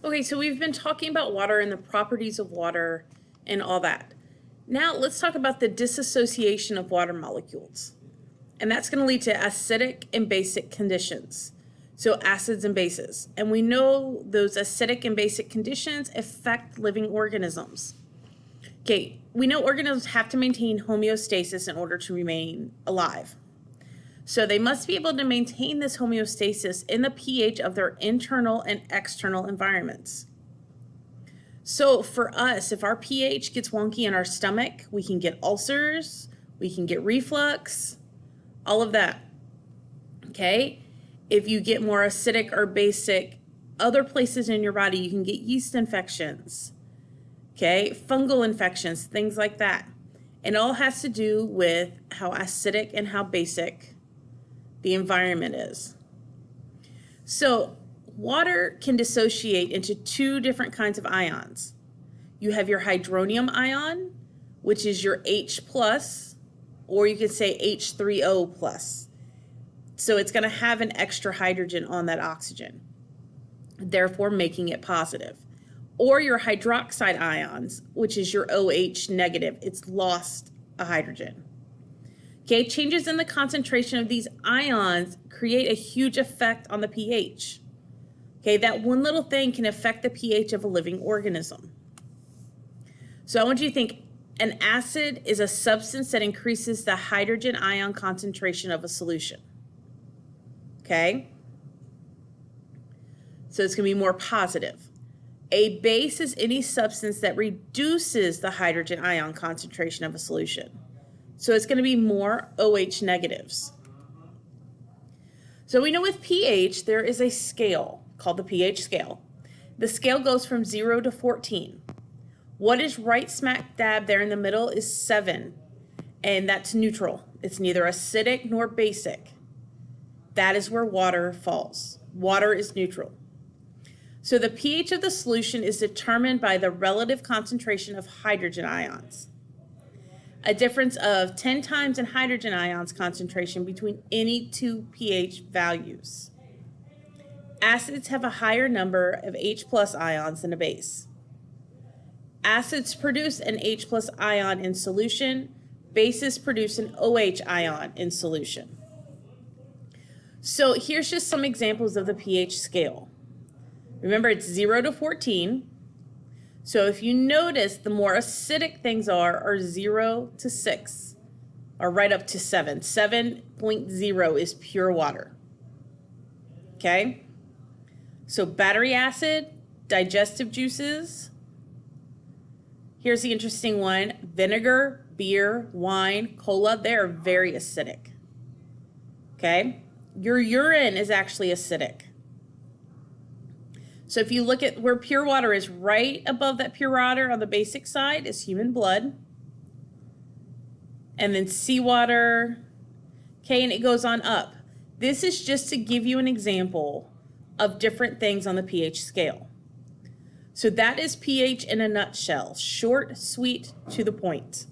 Okay, so we've been talking about water and the properties of water and all that. Now let's talk about the dissociation of water molecules. And that's going to lead to acidic and basic conditions. So acids and bases. And we know those acidic and basic conditions affect living organisms. Okay, we know organisms have to maintain homeostasis in order to remain alive. So they must be able to maintain this homeostasis in the pH of their internal and external environments. So for us, if our pH gets wonky in our stomach, we can get ulcers, we can get reflux, all of that. Okay? If you get more acidic or basic other places in your body, you can get yeast infections. Okay? Fungal infections, things like that. And it all has to do with how acidic and how basic the environment is. So water can dissociate into two different kinds of ions. You have your hydronium ion, which is your H+, or you could say H3O+. So it's going to have an extra hydrogen on that oxygen, therefore making it positive. Or your hydroxide ions, which is your OH negative. It's lost a hydrogen. Okay, changes in the concentration of these ions create a huge effect on the pH. Okay, that one little thing can affect the pH of a living organism. So I want you to think an acid is a substance that increases the hydrogen ion concentration of a solution. Okay? So it's going to be more positive. A base is any substance that reduces the hydrogen ion concentration of a solution. So it's going to be more OH negatives. So we know with pH, there is a scale called the pH scale. The scale goes from 0 to 14. What is right smack dab there in the middle is 7, and that's neutral. It's neither acidic nor basic. That is where water falls. Water is neutral. So the pH of the solution is determined by the relative concentration of hydrogen ions. A difference of 10 times in hydrogen ions concentration between any two pH values. Acids have a higher number of H+ ions than a base. Acids produce an H+ ion in solution. Bases produce an OH ion in solution. So here's just some examples of the pH scale. Remember, it's 0 to 14. So if you notice, the more acidic things are 0 to 6, or right up to 7. 7.0 is pure water. Okay? So battery acid, digestive juices. Here's the interesting one. Vinegar, beer, wine, cola, they're very acidic. Okay? Your urine is actually acidic. So if you look at where pure water is, right above that pure water on the basic side is human blood. And then seawater. Okay, and it goes on up. This is just to give you an example of different things on the pH scale. So that is pH in a nutshell. Short, sweet, to the point.